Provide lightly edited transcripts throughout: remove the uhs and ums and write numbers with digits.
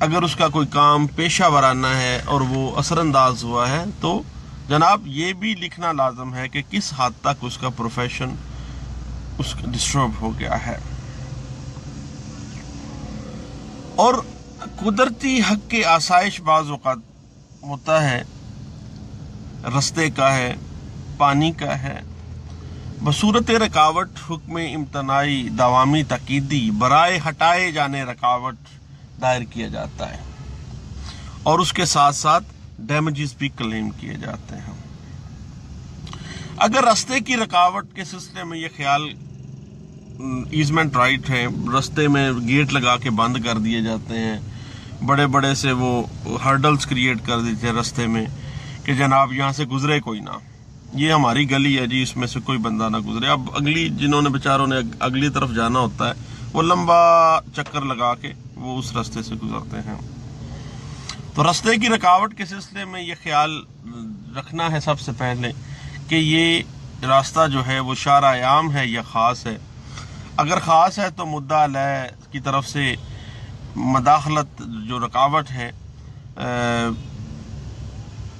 اگر اس کا کوئی کام پیشہ ورانہ ہے اور وہ اثر انداز ہوا ہے تو جناب یہ بھی لکھنا لازم ہے کہ کس حد تک اس کا پروفیشن اس کا ڈسٹرب ہو گیا ہے. اور قدرتی حق کے آسائش بعض اوقات ہوتا ہے، رستے کا ہے، پانی کا ہے، بصورت رکاوٹ حکم امتناعی دوامی تقیدی برائے ہٹائے جانے رکاوٹ دائر کیا جاتا ہے اور اس کے ساتھ ساتھ ڈیمیجز بھی کلیم کیے جاتے ہیں. اگر رستے کی رکاوٹ کے سلسلے میں یہ خیال ایزمنٹ رائٹ ہے، رستے میں گیٹ لگا کے بند کر دیے جاتے ہیں، بڑے بڑے سے وہ ہرڈلز کریٹ کر دیتے ہیں رستے میں کہ جناب یہاں سے گزرے کوئی نہ، یہ ہماری گلی ہے جی، اس میں سے کوئی بندہ نہ گزرے. اب اگلی جنہوں نے بیچاروں نے اگلی طرف جانا ہوتا ہے وہ لمبا چکر لگا کے وہ اس رستے سے گزرتے ہیں. تو رستے کی رکاوٹ کے سلسلے میں یہ خیال رکھنا ہے سب سے پہلے کہ یہ راستہ جو ہے وہ شارع عام ہے یا خاص ہے. اگر خاص ہے تو مدعا علیہ کی طرف سے مداخلت جو رکاوٹ ہے،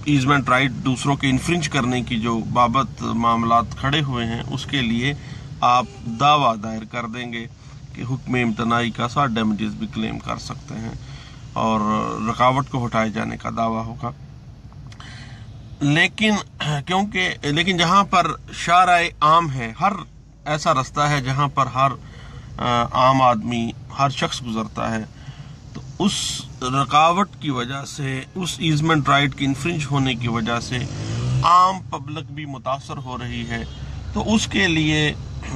ایزمنٹ رائٹ دوسروں کے انفرنج کرنے کی جو بابت معاملات کھڑے ہوئے ہیں، اس کے لیے آپ دعویٰ دائر کر دیں گے کہ حکم امتناعی کا ساتھ ڈیمیجز بھی کلیم کر سکتے ہیں اور رکاوٹ کو ہٹائے جانے کا دعویٰ ہوگا. لیکن جہاں پر شارع عام ہے، ہر ایسا رستہ ہے جہاں پر ہر عام آدمی، ہر شخص گزرتا ہے، تو اس رکاوٹ کی وجہ سے، اس ایزمنٹ رائٹ کی انفرنج ہونے کی وجہ سے عام پبلک بھی متاثر ہو رہی ہے، تو اس کے لیے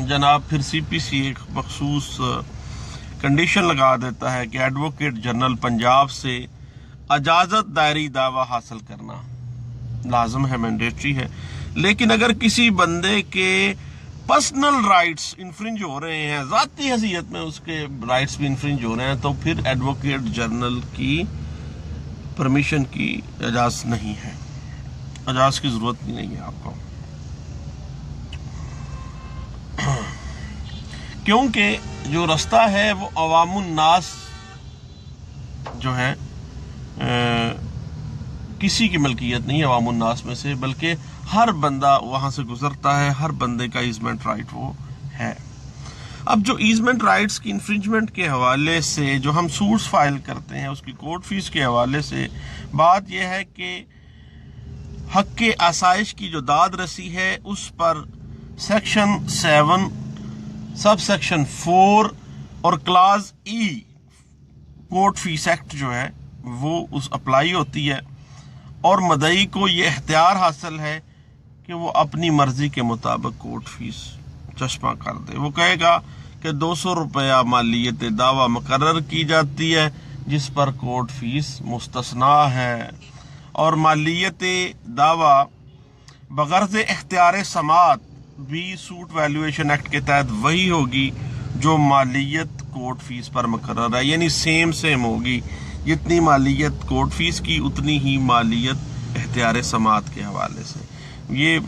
جناب پھر سی پی سی ایک مخصوص کنڈیشن لگا دیتا ہے کہ ایڈوکیٹ جنرل پنجاب سے اجازت دائری دعویٰ حاصل کرنا لازم ہے، مینڈیٹری ہے. لیکن اگر کسی بندے کے پرسنل رائٹس انفرنج ہو رہے ہیں، ذاتی حیثیت میں اس کے رائٹس بھی انفرنج ہو رہے ہیں، تو پھر ایڈوکیٹ جنرل کی پرمیشن کی اجازت نہیں ہے، اجازت کی ضرورت بھی نہیں ہے آپ کو، کیونکہ جو رستہ ہے وہ عوام الناس جو ہے کسی کی ملکیت نہیں ہے عوام الناس میں سے، بلکہ ہر بندہ وہاں سے گزرتا ہے، ہر بندے کا ایزمنٹ رائٹ وہ ہے. اب جو ایزمنٹ رائٹس کی انفرنجمنٹ کے حوالے سے جو ہم سوٹس فائل کرتے ہیں، اس کی کورٹ فیس کے حوالے سے بات یہ ہے کہ حق کے آسائش کی جو داد رسی ہے اس پر سیکشن 7 سب سیکشن 4 اور کلاز ای کورٹ فیس ایکٹ جو ہے وہ اس اپلائی ہوتی ہے، اور مدعی کو یہ اختیار حاصل ہے کہ وہ اپنی مرضی کے مطابق کورٹ فیس چشمہ کر دے. وہ کہے گا کہ 200 روپیہ مالیت دعویٰ مقرر کی جاتی ہے جس پر کورٹ فیس مستثنا ہے، اور مالیت دعویٰ بغرض اختیار سماعت بھی سوٹ ویلیویشن ایکٹ کے تحت وہی ہوگی جو مالیت کورٹ فیس پر مقرر ہے، یعنی سیم ہوگی، جتنی مالیت کورٹ فیس کی اتنی ہی مالیت اختیار سماعت کے حوالے سے. یہ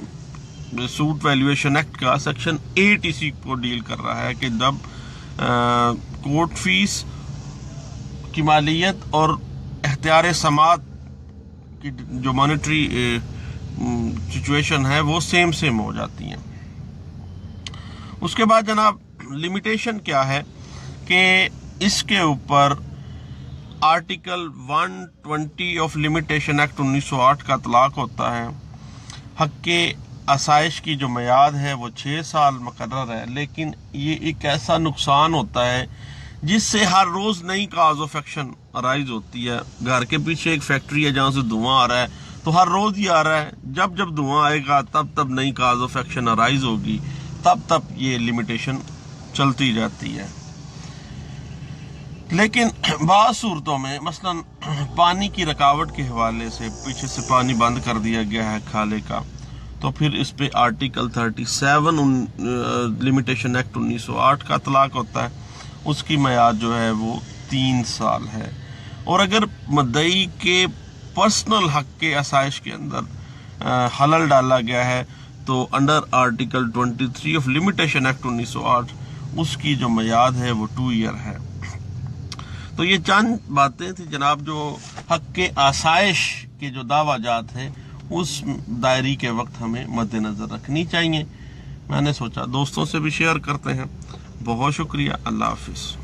سوٹ ویلیویشن ایکٹ کا سیکشن 8 اسی کو ڈیل کر رہا ہے کہ جب کورٹ فیس کی مالیت اور اختیار سماعت کی جو مانیٹری سچویشن ہے وہ سیم ہو جاتی ہیں. اس کے بعد جناب لمیٹیشن کیا ہے کہ اس کے اوپر آرٹیکل 120 آف لمیٹیشن ایکٹ 1908 کا اطلاق ہوتا ہے. حق کے آسائش کی جو میعاد ہے وہ 6 سال مقرر ہے، لیکن یہ ایک ایسا نقصان ہوتا ہے جس سے ہر روز نئی کاز آف ایکشن ارائز ہوتی ہے. گھر کے پیچھے ایک فیکٹری ہے جہاں سے دھواں آ رہا ہے، تو ہر روز ہی آ رہا ہے، جب دھواں آئے گا تب نئی کاز آف ایکشن ارائز ہوگی، تب یہ لمیٹیشن چلتی جاتی ہے. لیکن بعض صورتوں میں مثلا پانی کی رکاوٹ کے حوالے سے پیچھے سے پانی بند کر دیا گیا ہے کھالے کا، تو پھر اس پہ آرٹیکل 37 لمیٹیشن ایکٹ 1908 کا اطلاق ہوتا ہے. اس کی میعاد جو ہے وہ 3 سال ہے. اور اگر مدعی کے پرسنل حق کے آسائش کے اندر خلل ڈالا گیا ہے تو under article 23 of limitation act 1908 اس کی جو میعاد ہے وہ 2 ایئر ہے. تو یہ چند باتیں تھی جناب جو حق کے آسائش کے جو دعویٰ جات ہیں اس دائری کے وقت ہمیں مد نظر رکھنی چاہیے. میں نے سوچا دوستوں سے بھی شیئر کرتے ہیں. بہت شکریہ. اللہ حافظ.